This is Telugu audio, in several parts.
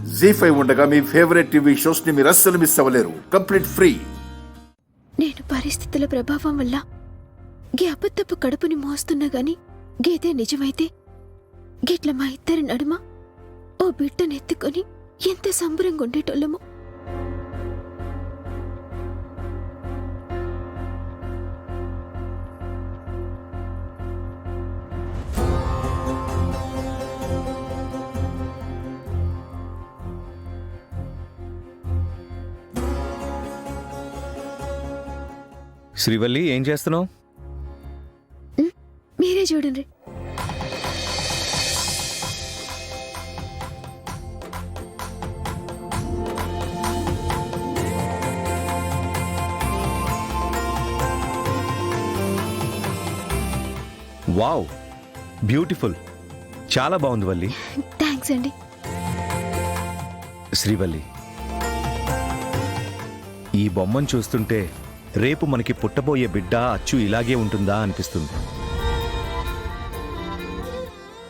జీ5 ఉండగా మీ ఫేవరెట్ టీవీ షోస్ ని మీరు అస్సలు మిస్ అవ్వలేరు. Complete free. నేను పరిస్థితుల ప్రభావం వల్ల గీ అబద్ధపు కడుపుని మోస్తున్నా గాని గీదే నిజమైతే గిట్ల మా ఇద్దరి నడుమ ఓ బిడ్డనెత్తుకొని ఎంత సంబరంగా ఉండేటోళ్ళము. శ్రీవల్లి, ఏం చేస్తున్నావు? మీరే చూడండి. Wow, beautiful. చాలా బాగుంది వల్లి. థ్యాంక్స్ అండి. శ్రీవల్లి, ఈ బొమ్మను చూస్తుంటే రేపు మనకి పుట్టబోయే బిడ్డ అచ్చు ఇలాగే ఉంటుందా అనిపిస్తుంది.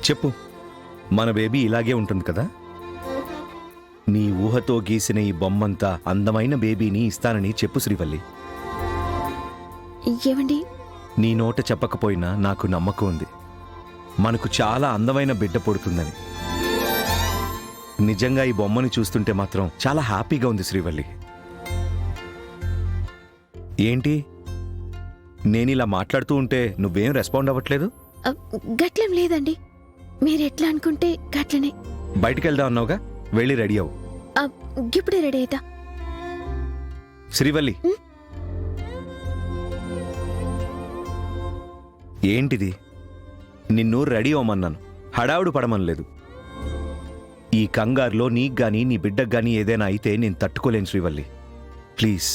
చెప్పు, మన బేబీ ఇలాగే ఉంటుంది కదా? నీ ఊహతో గీసిన ఈ బొమ్మంతా అందమైన బేబీని ఇస్తానని చెప్పు శ్రీవల్లి. ఏమండి, నీ నోట చెప్పకపోయినా నాకు నమ్మకం ఉంది, మనకు చాలా అందమైన బిడ్డ పుడుతుందని. నిజంగా ఈ బొమ్మని చూస్తుంటే మాత్రం చాలా హ్యాపీగా ఉంది శ్రీవల్లి. ఏంటి, నేనిలా మాట్లాడుతూ ఉంటే నువ్వేం రెస్పాండ్ అవ్వట్లేదు? గట్లేం లేదండి, మీరెట్లా అనుకుంటే గట్లనే. బయటికి వెళ్దాం అన్నావుగా, వెళ్ళి రెడీ అవ్వు. ఇప్పుడే రెడీ అవుతా. శ్రీవల్లి, ఏంటిది? నిన్ను రెడీ అవ్వమన్నాను, హడావుడు పడమనలేదు. ఈ కంగారులో నీకు గాని నీ బిడ్డకు గాని ఏదైనా అయితే నేను తట్టుకోలేను శ్రీవల్లి, ప్లీజ్.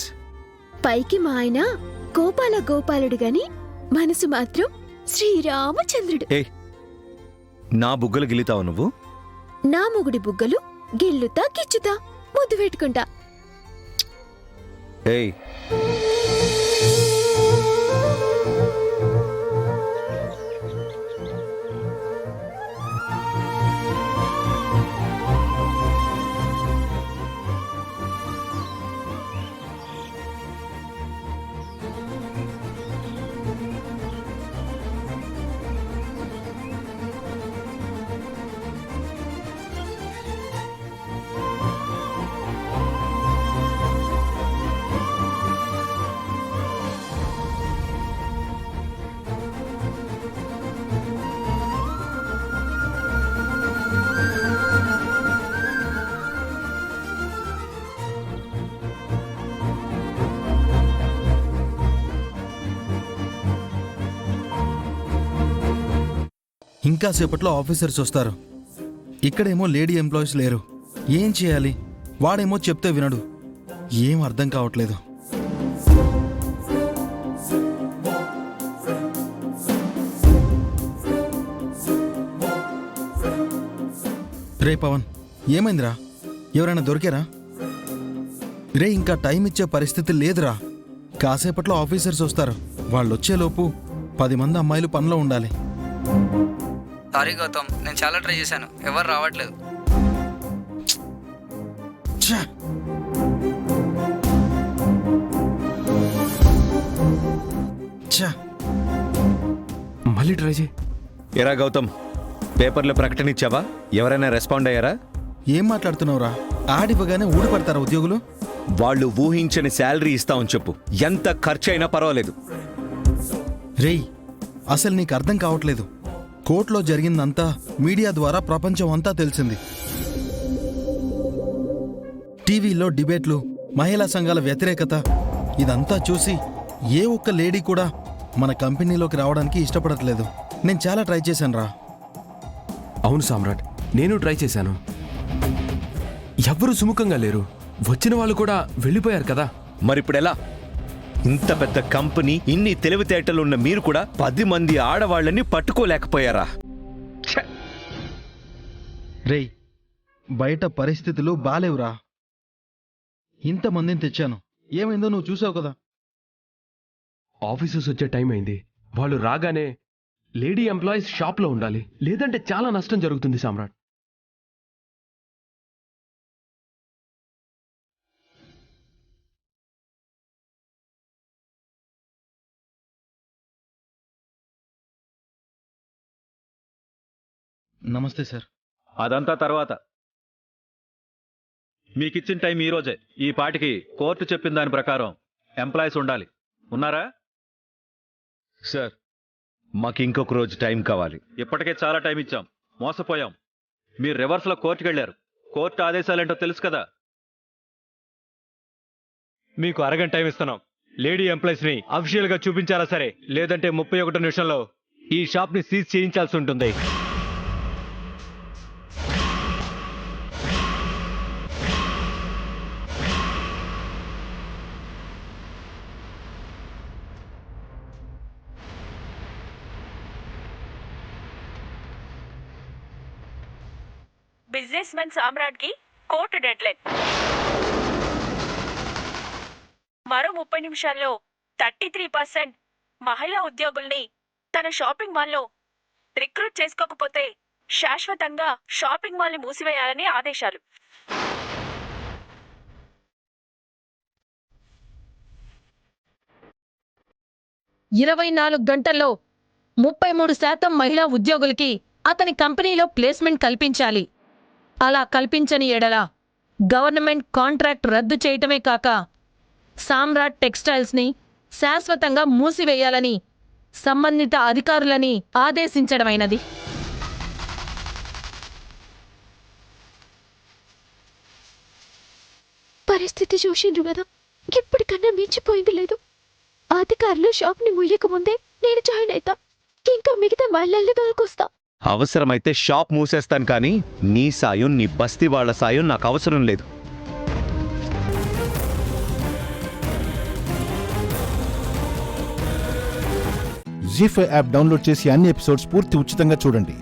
పైకి మా ఆయన గోపాల గోపాలుడు గాని మనసు మాత్రం శ్రీరామచంద్రుడు. ఏ, నా బుగ్గలు గిల్లుతావు నువ్వు? నా మొగుడి బుగ్గలు గిల్లుతా కిచ్చుతా ముద్దు పెట్టుకుంటా. ఏయ్, ఇంకా సేపట్లో ఆఫీసర్స్ వస్తారు. ఇక్కడేమో లేడీ ఎంప్లాయీస్ లేరు. ఏం చేయాలి? వాడేమో చెప్తే వినడు. ఏం అర్థం కావట్లేదు. రే పవన్, ఏమైందిరా? ఎవరైనా దొరికారా? రే, ఇంకా టైం ఇచ్చే పరిస్థితి లేదురా. కాసేపట్లో ఆఫీసర్స్ వస్తారు. వాళ్ళొచ్చేలోపు 10 మంది అమ్మాయిలు పనిలో ఉండాలి. సారీ గౌతమ్, నేను చాలా ట్రై చేశాను, ఎవరు రావట్లేదు. మళ్ళీ ట్రై చేయి. ఎరా గౌతమ్, పేపర్లో ప్రకటన ఇచ్చావా? ఎవరైనా రెస్పాండ్ అయ్యారా? ఏం మాట్లాడుతున్నావురా? ఆడివ్వగానే ఊడిపడతారా ఉద్యోగులు? వాళ్ళు ఊహించని శాలరీ ఇస్తామని చెప్పు, ఎంత ఖర్చు అయినా పర్వాలేదు. రేయ్, అసలు నీకు అర్థం కావట్లేదు. కోర్టులో జరిగిందంతా మీడియా ద్వారా ప్రపంచం అంతా తెలిసింది. టీవీలో డిబేట్లు, మహిళా సంఘాల వ్యతిరేకత, ఇదంతా చూసి ఏ ఒక్క లేడీ కూడా మన కంపెనీలోకి రావడానికి ఇష్టపడట్లేదు. నేను చాలా ట్రై చేశాను రా. అవును సామ్రాట్, నేను ట్రై చేశాను. ఎవ్వరూ సుముఖంగా లేరు. వచ్చిన వాళ్ళు కూడా వెళ్ళిపోయారు కదా. మరిప్పుడెలా? ఇంత పెద్ద కంపెనీ, ఇన్ని తెలివితేటలు ఉన్న మీరు కూడా 10 మంది ఆడవాళ్ళని పట్టుకోలేకపోయారా? రేయ్, బయట పరిస్థితులు బాలేవురా. ఇంతమందిని తెచ్చాను, ఏమైందో నువ్వు చూసావు కదా. ఆఫీసర్స్ వచ్చే టైం అయింది. వాళ్ళు రాగానే లేడీ ఎంప్లాయీస్ షాప్లో ఉండాలి, లేదంటే చాలా నష్టం జరుగుతుంది సామ్రాట్. నమస్తే సార్. అదంతా తర్వాత. మీకిచ్చిన టైం ఈ రోజే. ఈ పాటికి కోర్టు చెప్పిన దాని ప్రకారం ఎంప్లాయీస్ ఉండాలి. ఉన్నారా? సార్ మాకు ఇంకొక రోజు టైం కావాలి. ఇప్పటికే చాలా టైం ఇచ్చాం. మోసపోయాం. మీరు రివర్స్లో కోర్టుకు వెళ్ళారు. కోర్టు ఆదేశాలేంటో తెలుసు కదా. మీకు అరగంట టైం ఇస్తున్నాం. లేడీ ఎంప్లాయీస్ ని అఫీషియల్ గా చూపించాలా సరే, లేదంటే 31 నిమిషంలో ఈ షాప్ ని సీజ్ చేయించాల్సి ఉంటుంది. బిజినెస్ మెన్ సామ్రాట్ కి కోర్టు డెడ్లైన్. మరో 30 నిమిషాల్లో 33% మహిళా ఉద్యోగుల్ని తన షాపింగ్ మాల్లో రిక్రూట్ చేసుకోకపోతే శాశ్వతంగా షాపింగ్ మాల్ ని మూసివేయాలని ఆదేశాలు. ఇరవై 24 గంటల్లో 33% మహిళా ఉద్యోగులకి అతని కంపెనీలో ప్లేస్మెంట్ కల్పించాలి. అలా కల్పించని ఎడల గవర్నమెంట్ కాంట్రాక్ట్ రద్దు చేయటమే కాక సామ్రాట్ టెక్స్టైల్స్ని శాశ్వతంగా మూసివేయాలని సంబంధిత అధికారులని ఆదేశించడమైనది. పరిస్థితి చూసిండ్రు కదా, ఇప్పటికన్నా మించిపోయింది లేదు. అధికారులు షాప్ ని ముయ్యకముందే నేను జాయిన్ అవుతా. ఇంకా మిగతా వాళ్ళని దొరికొస్తా. అవసరమైతే షాప్ మూసేస్తాను, కానీ నీ సాయం, నీ బస్తీ వాళ్ళ సాయం నాకు అవసరం లేదు. జీ5 యాప్ డౌన్లోడ్ చేసి అన్ని ఎపిసోడ్స్ పూర్తి ఉచితంగా చూడండి.